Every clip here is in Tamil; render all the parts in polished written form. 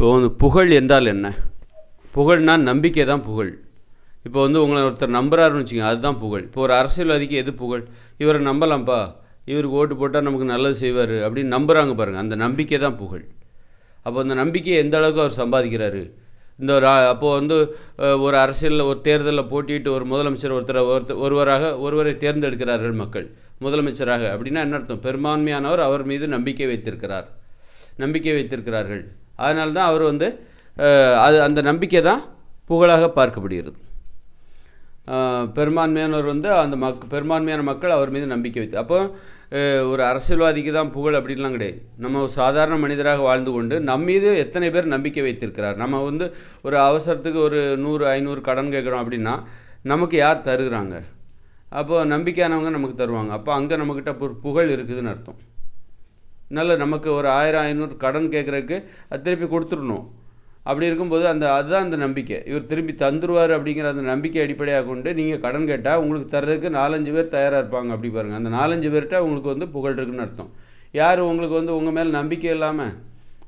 இப்போ வந்து புகழ் என்றால் என்ன? புகழ்னா நம்பிக்கை தான் புகழ். இப்போ வந்து உங்களை ஒருத்தர் நம்புறாருன்னு வச்சுக்கோங்க, அதுதான் புகழ். இப்போ ஒரு அரசியல்வாதிக்கு எது புகழ்? இவரை நம்பலாம்ப்பா, இவருக்கு ஓட்டு போட்டால் நமக்கு நல்லது செய்வார் அப்படின்னு நம்புகிறாங்க பாருங்கள், அந்த நம்பிக்கை தான் புகழ். அப்போ அந்த நம்பிக்கையை எந்த அளவுக்கு அவர் சம்பாதிக்கிறாரு? இந்த அப்போது வந்து ஒரு அரசியலில் ஒரு தேர்தலில் போட்டியிட்டு ஒரு முதலமைச்சர் ஒருவரை தேர்ந்தெடுக்கிறார்கள் மக்கள் முதலமைச்சராக. அப்படின்னா என்ன அர்த்தம்? பெரும்பான்மையானவர் அவர் மீது நம்பிக்கை வைத்திருக்கிறார்கள். அதனால தான் அவர் வந்து அந்த நம்பிக்கை தான் புகழாக பார்க்கப்படுகிறது. பெரும்பான்மையானவர் வந்து பெரும்பான்மையான மக்கள் அவர் மீது நம்பிக்கை வைத்து. அப்போ ஒரு அரசியல்வாதிக்கு தான் புகழ் அப்படின்லாம் கிடையாது. நம்ம ஒரு சாதாரண மனிதராக வாழ்ந்து கொண்டு நம் மீது எத்தனை பேர் நம்பிக்கை வைத்திருக்கிறார்? நம்ம வந்து ஒரு அவசரத்துக்கு ஒரு 100-500 கடன் கேட்குறோம் அப்படின்னா நமக்கு யார் தருகிறாங்க? அப்போது நம்பிக்கையானவங்க நமக்கு தருவாங்க. அப்போ அங்கே நம்மக்கிட்ட புகழ் இருக்குதுன்னு அர்த்தம். நமக்கு ஒரு 1000-500 கடன் கேட்குறதுக்கு அது திருப்பி கொடுத்துடணும். அப்படி இருக்கும்போது அதுதான் அந்த நம்பிக்கை. இவர் திரும்பி தந்துடுவார் அப்படிங்கிற அந்த நம்பிக்கை அடிப்படையாக கொண்டு நீங்கள் கடன் கேட்டால் உங்களுக்கு தர்றதுக்கு 4-5 பேர் தயாராக இருப்பாங்க. அப்படி பாருங்கள், அந்த 4-5 பேர்கிட்ட உங்களுக்கு வந்து புகழ் இருக்குன்னு அர்த்தம். யார் உங்களுக்கு வந்து உங்கள் மேலே நம்பிக்கை இல்லாமல்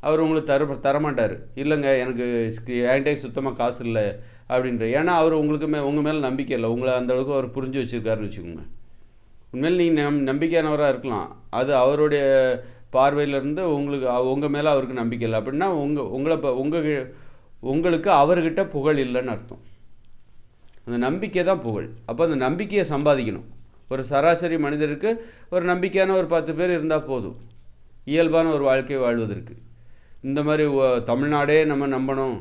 அவர் உங்களுக்கு தரமாட்டார். இல்லைங்க, என்கிட்ட சுத்தமாக காசு இல்லை அப்படின்ற. ஏன்னா அவர் உங்கள் மேலே நம்பிக்கை இல்லை, உங்களை அந்தளவுக்கு அவர் புரிஞ்சு வச்சுருக்காருன்னு வச்சுக்கோங்க. உண்மையில் நீங்கள் நம்பிக்கையானவராக இருக்கலாம், அது அவருடைய பார்வையிலேருந்து உங்கள் மேலே அவருக்கு நம்பிக்கை இல்லை அப்படின்னா உங்களுக்கு அவர்கிட்ட புகழ் இல்லைன்னு அர்த்தம். அந்த நம்பிக்கை தான் புகழ். அப்போ அந்த நம்பிக்கையை சம்பாதிக்கணும். ஒரு சராசரி மனிதருக்கு ஒரு நம்பிக்கையான ஒரு 10 பேர் இருந்தால் போதும், இயல்பான ஒரு வாழ்க்கை வாழ்வதற்கு. இந்த மாதிரி தமிழ்நாடே நம்ம நம்பணும்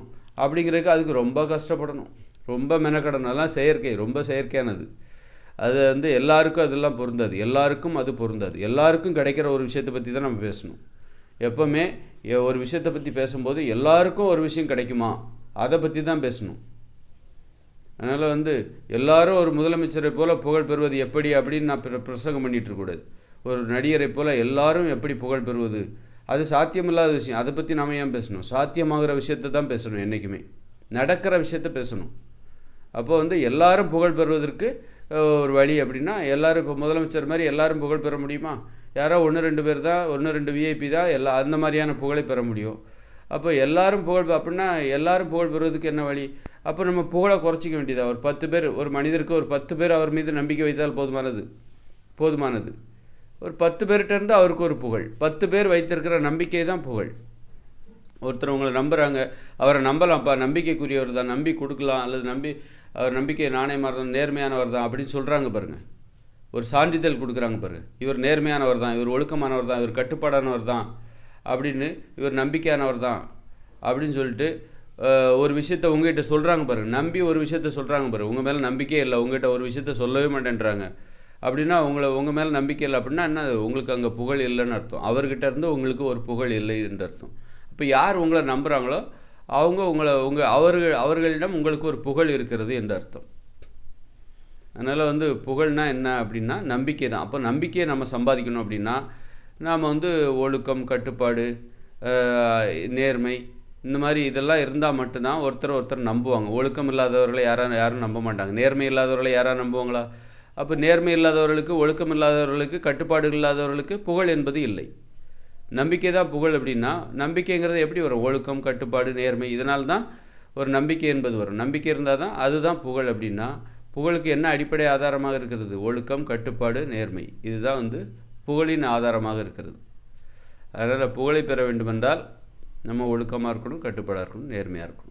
அப்படிங்கிறதுக்கு அதுக்கு ரொம்ப கஷ்டப்படணும், ரொம்ப மெனக்கடணும். அதெல்லாம் ரொம்ப செயற்கையானது. அது வந்து எல்லாருக்கும் அதெல்லாம் பொருந்தாது, எல்லாருக்கும் கிடைக்கிற ஒரு விஷயத்தை பற்றி தான் நம்ம பேசணும். எப்போவுமே ஒரு விஷயத்தை பற்றி பேசும்போது எல்லாருக்கும் ஒரு விஷயம் கிடைக்குமா அதை பற்றி தான் பேசணும். அதனால் வந்து எல்லாரும் ஒரு முதலமைச்சரை போல் புகழ் பெறுவது எப்படி அப்படின்னு நான் பிரசங்கம் பண்ணிகிட்டு இருக்கக்கூடாது. ஒரு நடிகரை போல் எல்லாரும் எப்படி புகழ் பெறுவது, அது சாத்தியமில்லாத விஷயம். அதை பற்றி நாம் ஏன் பேசணும்? சாத்தியமாகிற விஷயத்தை தான் பேசணும், என்றைக்குமே நடக்கிற விஷயத்தை பேசணும். அப்போ வந்து எல்லாரும் புகழ் பெறுவதற்கு ஒரு வழி அப்படின்னா, எல்லோரும் இப்போ முதலமைச்சர் மாதிரி எல்லாரும் புகழ் பெற முடியுமா? யாரோ 1-2 பேர் தான், 1-2 விஐபி தான் அந்த மாதிரியான புகழை பெற முடியும். அப்போ எல்லாரும் அப்படின்னா எல்லாரும் புகழ் பெறுவதற்கு என்ன வழி? அப்போ நம்ம புகழை குறைச்சிக்க வேண்டியதா? ஒரு 10 பேர், ஒரு மனிதருக்கு ஒரு 10 பேர் அவர் மீது நம்பிக்கை வைத்தால் போதுமானது. ஒரு 10 பேர்கிட்ட இருந்து அவருக்கு ஒரு புகழ். 10 பேர் வைத்திருக்கிற நம்பிக்கை தான் புகழ். ஒருத்தர் உங்களை நம்புகிறாங்க, அவரை நம்பலாம்ப்பா, நம்பிக்கைக்குரியவர் தான், நம்பி கொடுக்கலாம், அல்லது அவர் நம்பிக்கை நாணயமாக தான், நேர்மையானவர் தான் அப்படின்னு சொல்கிறாங்க பாருங்கள். ஒரு சான்றிதழ் கொடுக்குறாங்க பாருங்கள், இவர் நேர்மையானவர் தான், இவர் ஒழுக்கமானவர் தான், இவர் கட்டுப்பாடானவர் தான் அப்படின்னு, இவர் நம்பிக்கையானவர் தான் அப்படின்னு சொல்லிட்டு ஒரு விஷயத்தை உங்கள்கிட்ட சொல்கிறாங்க பாருங்கள். நம்பி ஒரு விஷயத்த சொல்கிறாங்க பாருங்கள். உங்கள் மேலே நம்பிக்கையே இல்லை, உங்கள்கிட்ட ஒரு விஷயத்த சொல்லவே மாட்டேன்றாங்க அப்படின்னா, உங்கள் மேலே நம்பிக்கை இல்லை அப்படின்னா என்ன? உங்களுக்கு அங்கே புகழ் இல்லைன்னு அர்த்தம். அவர்கிட்ட இருந்து உங்களுக்கு ஒரு புகழ் இல்லை என்று அர்த்தம். இப்போ யார் உங்களை நம்புகிறாங்களோ அவர்களிடம் உங்களுக்கு ஒரு புகழ் இருக்கிறது என்று அர்த்தம். அதனால் வந்து புகழ்னா என்ன அப்படின்னா நம்பிக்கை தான். அப்போ நம்பிக்கையை நம்ம சம்பாதிக்கணும் அப்படின்னா நாம் வந்து ஒழுக்கம், கட்டுப்பாடு, நேர்மை, இந்த மாதிரி இதெல்லாம் இருந்தால் மட்டும்தான் ஒருத்தர் நம்புவாங்க. ஒழுக்கம் இல்லாதவர்களை யாரும் நம்ப மாட்டாங்க. நேர்மை இல்லாதவர்களை யாரும் நம்புவாங்களா? அப்போ நேர்மை இல்லாதவர்களுக்கு, ஒழுக்கம் இல்லாதவர்களுக்கு, கட்டுப்பாடு இல்லாதவர்களுக்கு புகழ் என்பது இல்லை. நம்பிக்கை தான் புகழ். அப்படின்னா நம்பிக்கைங்கிறது எப்படி வரும்? ஒழுக்கம், கட்டுப்பாடு, நேர்மை, இதனால் தான் ஒரு நம்பிக்கை என்பது வரும். நம்பிக்கை இருந்தால் தான் அதுதான் புகழ். அப்படின்னா புகழுக்கு என்ன அடிப்படை ஆதாரமாக இருக்கிறது? ஒழுக்கம், கட்டுப்பாடு, நேர்மை, இதுதான் வந்து புகழின் ஆதாரமாக இருக்கிறது. அதனால் புகழை பெற வேண்டுமென்றால் நம்ம ஒழுக்கமாக இருக்கணும், கட்டுப்பாடாக இருக்கணும், நேர்மையாக இருக்கணும்.